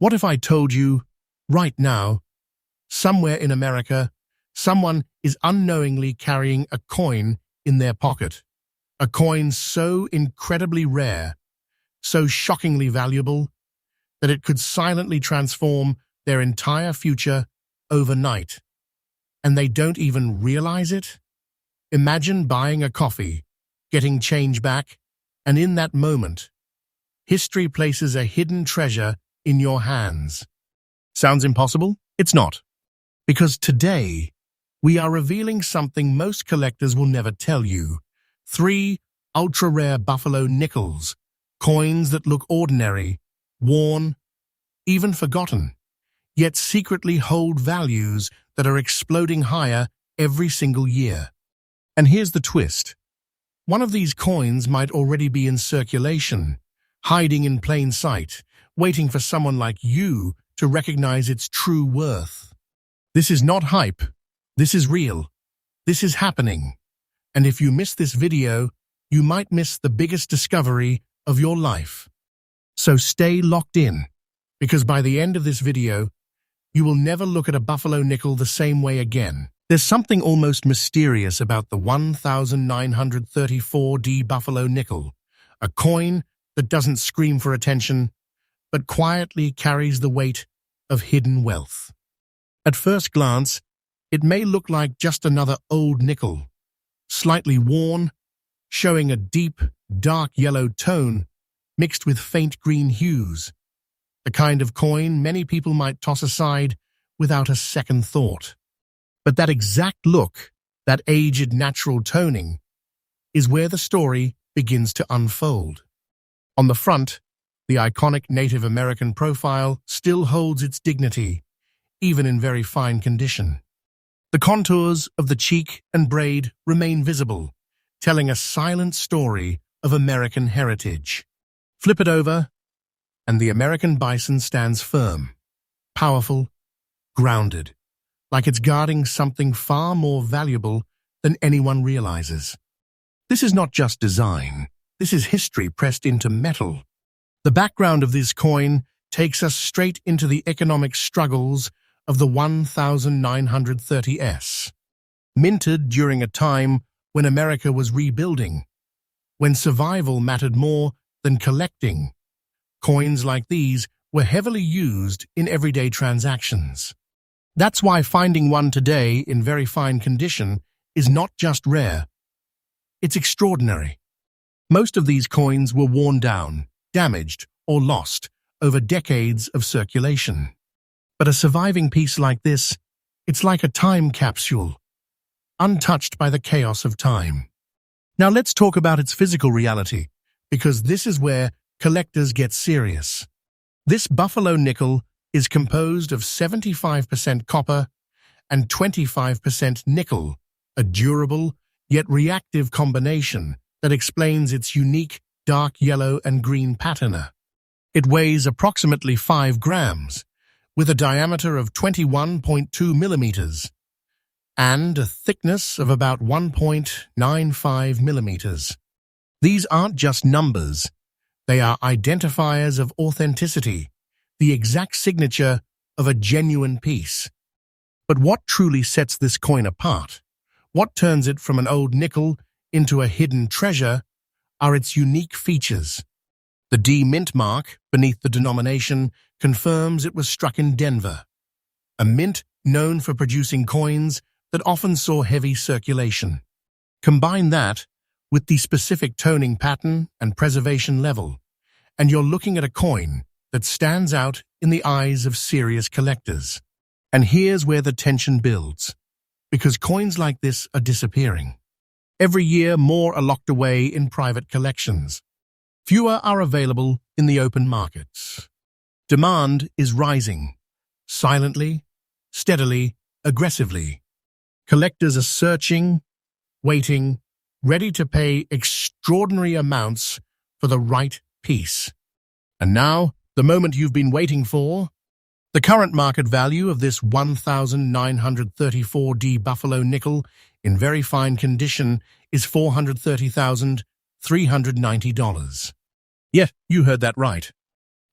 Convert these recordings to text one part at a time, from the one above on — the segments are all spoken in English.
What if I told you, right now, somewhere in America, someone is unknowingly carrying a coin in their pocket? A coin so incredibly rare, so shockingly valuable, that it could silently transform their entire future overnight. And they don't even realize it? Imagine buying a coffee, getting change back, and in that moment, history places a hidden treasure in your hands. Sounds impossible? It's not. Because today, we are revealing something most collectors will never tell you. 3 ultra-rare buffalo nickels, coins that look ordinary, worn, even forgotten, yet secretly hold values that are exploding higher every single year. And here's the twist. One of these coins might already be in circulation, hiding in plain sight, waiting for someone like you to recognize its true worth. This is not hype. This is real. This is happening. And if you miss this video, you might miss the biggest discovery of your life. So stay locked in, because by the end of this video, you will never look at a buffalo nickel the same way again. There's something almost mysterious about the 1934D buffalo nickel, a coin that doesn't scream for attention, but quietly carries the weight of hidden wealth. At first glance, it may look like just another old nickel, slightly worn, showing a deep, dark yellow tone mixed with faint green hues, the kind of coin many people might toss aside without a second thought. But that exact look, that aged natural toning, is where the story begins to unfold. On the front, the iconic Native American profile still holds its dignity, even in very fine condition. The contours of the cheek and braid remain visible, telling a silent story of American heritage. Flip it over, and the American bison stands firm, powerful, grounded, like it's guarding something far more valuable than anyone realizes. This is not just design. This is history pressed into metal. The background of this coin takes us straight into the economic struggles of the 1930s. Minted during a time when America was rebuilding, when survival mattered more than collecting, coins like these were heavily used in everyday transactions. That's why finding one today in very fine condition is not just rare, it's extraordinary. Most of these coins were worn down, damaged, or lost over decades of circulation. But a surviving piece like this, it's like a time capsule, untouched by the chaos of time. Now let's talk about its physical reality, because this is where collectors get serious. This buffalo nickel is composed of 75% copper and 25% nickel, a durable yet reactive combination that explains its unique dark yellow and green patina. It weighs approximately 5 grams, with a diameter of 21.2 millimeters and a thickness of about 1.95 millimeters. These aren't just numbers, they are identifiers of authenticity, the exact signature of a genuine piece. But what truly sets this coin apart? What turns it from an old nickel into a hidden treasure are its unique features. The D mint mark beneath the denomination confirms it was struck in Denver, a mint known for producing coins that often saw heavy circulation. Combine that with the specific toning pattern and preservation level, and you're looking at a coin that stands out in the eyes of serious collectors. And here's where the tension builds, because coins like this are disappearing. Every year, more are locked away in private collections. Fewer are available in the open markets. Demand is rising, silently, steadily, aggressively. Collectors are searching, waiting, ready to pay extraordinary amounts for the right piece. And now, the moment you've been waiting for. The current market value of this 1934D buffalo nickel in very fine condition is $430,390. Yeah, you heard that right.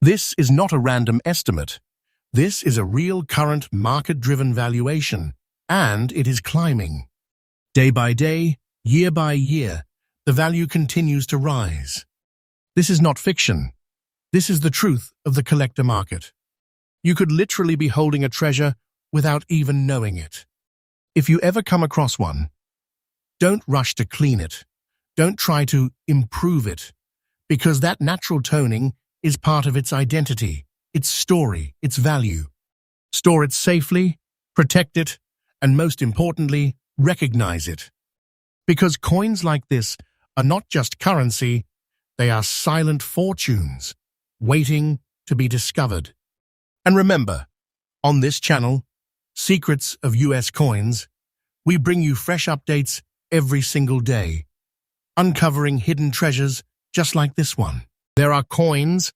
This is not a random estimate. This is a real current market-driven valuation, and it is climbing. Day by day, year by year, the value continues to rise. This is not fiction. This is the truth of the collector market. You could literally be holding a treasure without even knowing it. If you ever come across one, don't rush to clean it. Don't try to improve it, because that natural toning is part of its identity, its story, its value. Store it safely, protect it, and most importantly, recognize it. Because coins like this are not just currency, they are silent fortunes, waiting to be discovered. And remember, on this channel, Secrets of US Coins, we bring you fresh updates every single day, uncovering hidden treasures just like this one. There are coins,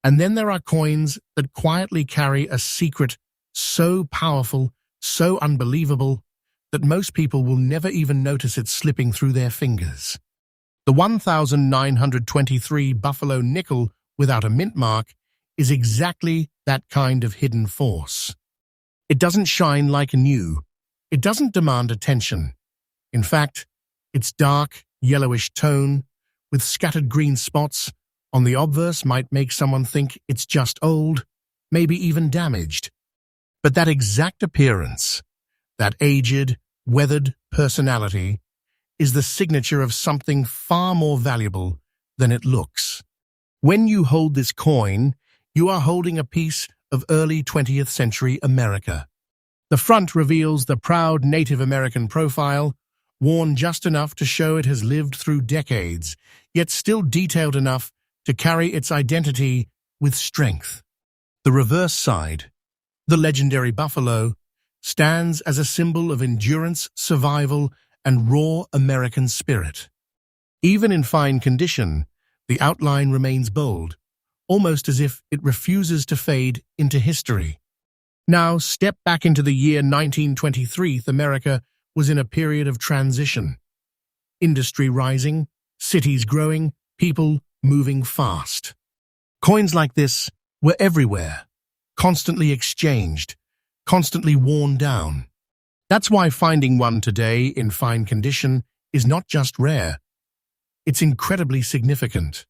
and then there are coins that quietly carry a secret so powerful, so unbelievable, that most people will never even notice it slipping through their fingers. The 1923 Buffalo nickel without a mint mark is exactly that kind of hidden force. It doesn't shine like new. It doesn't demand attention. In fact, its dark, yellowish tone, with scattered green spots on the obverse might make someone think it's just old, maybe even damaged. But that exact appearance, that aged, weathered personality, is the signature of something far more valuable than it looks. When you hold this coin, you are holding a piece of early 20th century America. The front reveals the proud Native American profile, worn just enough to show it has lived through decades, yet still detailed enough to carry its identity with strength. The reverse side, the legendary buffalo, stands as a symbol of endurance, survival, and raw American spirit. Even in fine condition, the outline remains bold, almost as if it refuses to fade into history. Now, step back into the year 1923. America was in a period of transition. Industry rising, cities growing, people moving fast. Coins like this were everywhere, constantly exchanged, constantly worn down. That's why finding one today in fine condition is not just rare, it's incredibly significant.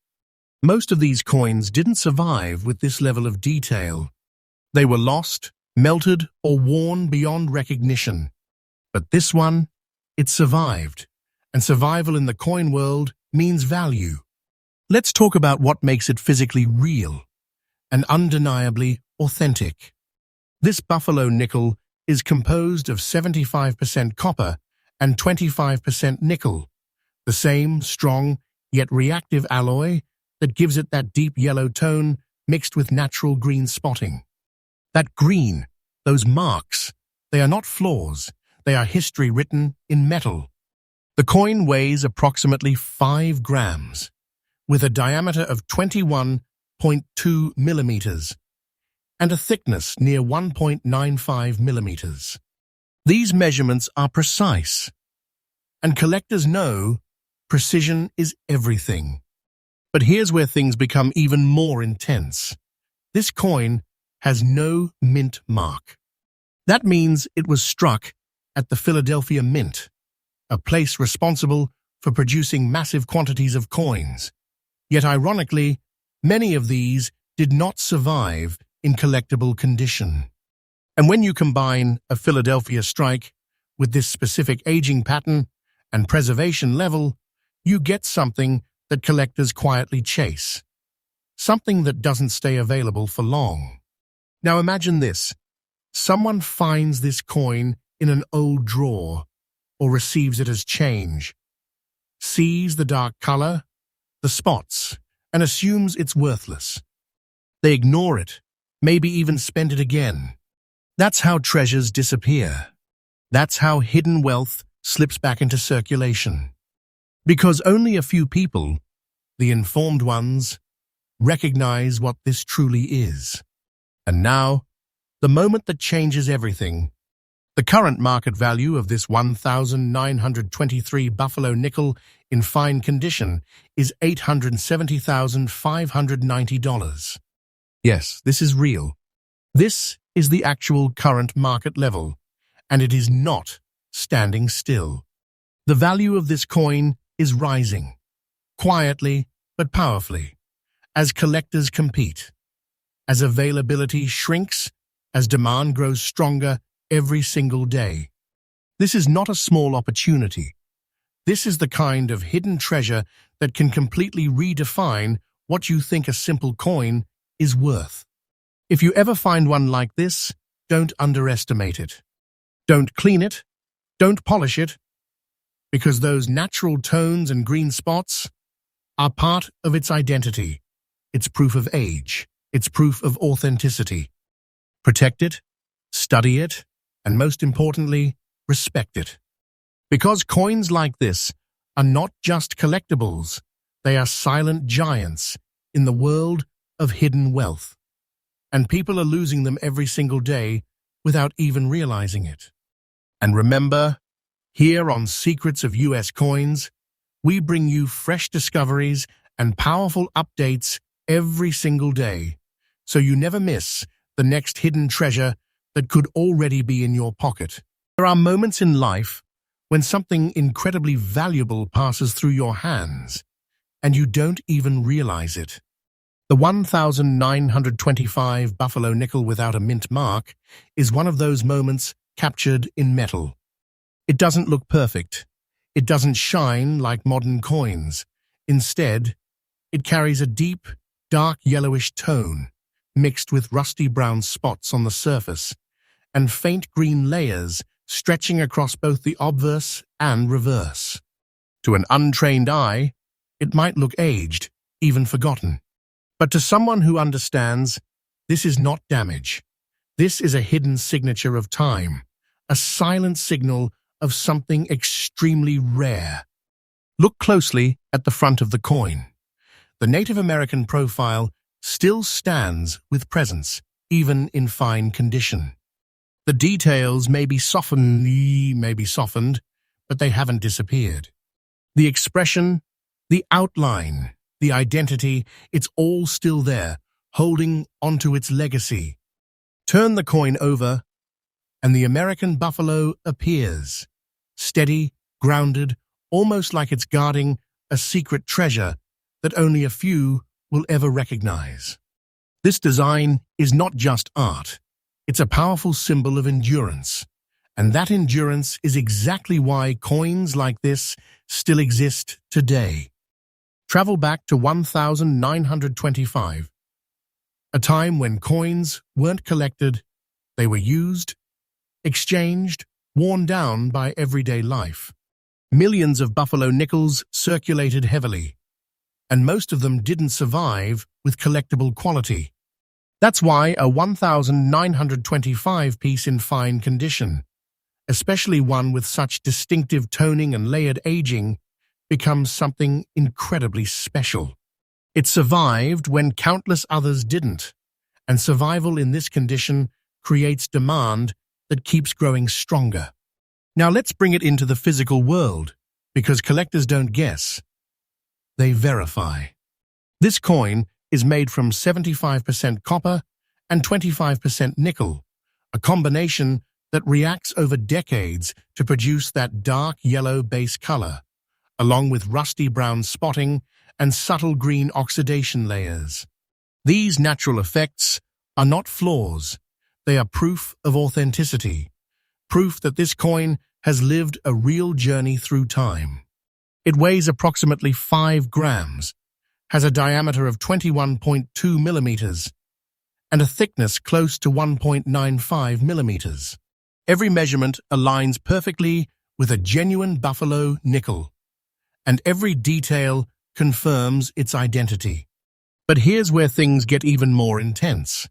Most of these coins didn't survive with this level of detail. They were lost, melted, or worn beyond recognition. But this one, it survived, and survival in the coin world means value. Let's talk about what makes it physically real and undeniably authentic. This buffalo nickel is composed of 75% copper and 25% nickel, the same strong yet reactive alloy that gives it that deep yellow tone mixed with natural green spotting. That green, those marks, they are not flaws, they are history written in metal. The coin weighs approximately 5 grams, with a diameter of 21.2 millimeters and a thickness near 1.95 millimeters. These measurements are precise, and collectors know precision is everything. But here's where things become even more intense. This coin has no mint mark. That means it was struck at the Philadelphia Mint, a place responsible for producing massive quantities of coins. Yet ironically, many of these did not survive in collectible condition. And when you combine a Philadelphia strike with this specific aging pattern and preservation level, you get something that collectors quietly chase. Something that doesn't stay available for long. Now imagine this. Someone finds this coin in an old drawer or receives it as change, sees the dark color, the spots, and assumes it's worthless. They ignore it, maybe even spend it again. That's how treasures disappear. That's how hidden wealth slips back into circulation. Because only a few people, the informed ones, recognize what this truly is. And now, the moment that changes everything. The current market value of this 1923 Buffalo nickel in fine condition is $870,590. Yes, this is real. This is the actual current market level, and it is not standing still. The value of this coin is rising, quietly but powerfully, as collectors compete, as availability shrinks, as demand grows stronger every single day. This is not a small opportunity. This is the kind of hidden treasure that can completely redefine what you think a simple coin is worth. If you ever find one like this, don't underestimate it. Don't clean it, don't polish it, because those natural tones and green spots are part of its identity. It's proof of age. It's proof of authenticity. Protect it, study it, and most importantly, respect it. Because coins like this are not just collectibles, they are silent giants in the world of hidden wealth. And people are losing them every single day without even realizing it. And remember, here on Secrets of US Coins, we bring you fresh discoveries and powerful updates every single day, so you never miss the next hidden treasure that could already be in your pocket. There are moments in life when something incredibly valuable passes through your hands, and you don't even realize it. The 1925 Buffalo nickel without a mint mark is one of those moments captured in metal. It doesn't look perfect. It doesn't shine like modern coins. Instead, it carries a deep, dark yellowish tone, mixed with rusty brown spots on the surface, and faint green layers stretching across both the obverse and reverse. To an untrained eye, it might look aged, even forgotten. But to someone who understands, this is not damage. This is a hidden signature of time, a silent signal of something extremely rare. Look closely at the front of the coin. The Native American profile still stands with presence, even in fine condition. The details may be softened, but they haven't disappeared. The expression, the outline, the identity, it's all still there, holding onto its legacy. Turn the coin over, and the American buffalo appears, steady, grounded, almost like it's guarding a secret treasure that only a few will ever recognize. This design is not just art. It's a powerful symbol of endurance. And that endurance is exactly why coins like this still exist today. Travel back to 1925, a time when coins weren't collected, they were used, exchanged, worn down by everyday life. Millions of Buffalo nickels circulated heavily, and most of them didn't survive with collectible quality. That's why a 1925 piece in fine condition, especially one with such distinctive toning and layered aging, becomes something incredibly special. It survived when countless others didn't, and survival in this condition creates demand that keeps growing stronger. Now let's bring it into the physical world, because collectors don't guess, they verify. This coin is made from 75% copper and 25% nickel, a combination that reacts over decades to produce that dark yellow base color, along with rusty brown spotting and subtle green oxidation layers. These natural effects are not flaws, they are proof of authenticity, proof that this coin has lived a real journey through time. It weighs approximately 5 grams, has a diameter of 21.2 millimeters, and a thickness close to 1.95 millimeters. Every measurement aligns perfectly with a genuine Buffalo nickel, and every detail confirms its identity. But here's where things get even more intense.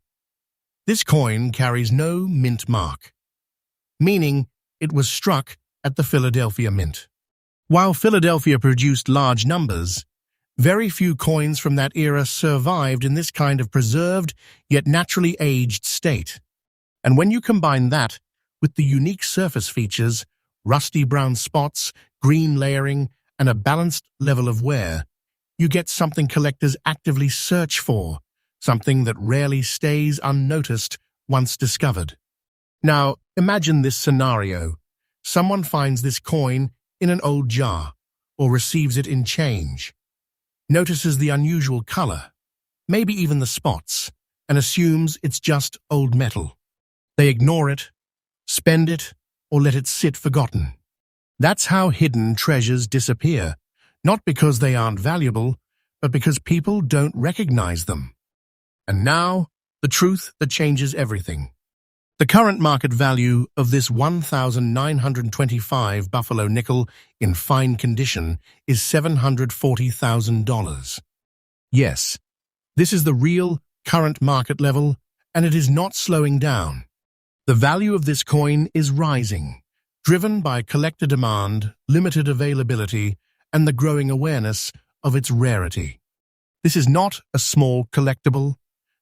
This coin carries no mint mark, meaning it was struck at the Philadelphia Mint. While Philadelphia produced large numbers, very few coins from that era survived in this kind of preserved yet naturally aged state. And when you combine that with the unique surface features, rusty brown spots, green layering, and a balanced level of wear, you get something collectors actively search for, something that rarely stays unnoticed once discovered. Now, imagine this scenario. Someone finds this coin in an old jar or receives it in change, notices the unusual color, maybe even the spots, and assumes it's just old metal. They ignore it, spend it, or let it sit forgotten. That's how hidden treasures disappear, not because they aren't valuable, but because people don't recognize them. And now, the truth that changes everything. The current market value of this 1,925 buffalo nickel in fine condition is $740,000. Yes, this is the real current market level, and it is not slowing down. The value of this coin is rising, driven by collector demand, limited availability, and the growing awareness of its rarity. This is not a small collectible.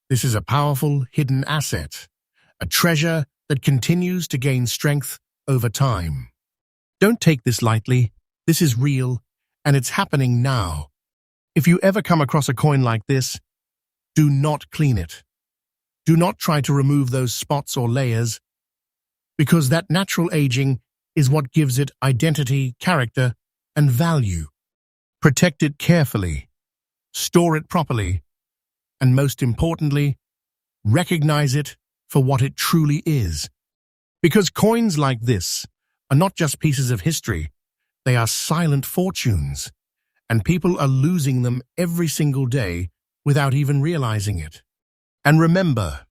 This is a powerful hidden asset, a treasure that continues to gain strength over time. Don't take this lightly. This is real, and it's happening now. If you ever come across a coin like this, do not clean it. Do not try to remove those spots or layers, because that natural aging is what gives it identity, character, and value. Protect it carefully, store it properly, and most importantly, recognize it for what it truly is. Because coins like this are not just pieces of history, they are silent fortunes, and people are losing them every single day without even realizing it. And remember,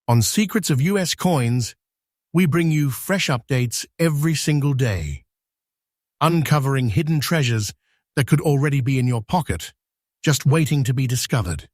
on Secrets of US Coins, we bring you fresh updates every single day, uncovering hidden treasures that could already be in your pocket, just waiting to be discovered.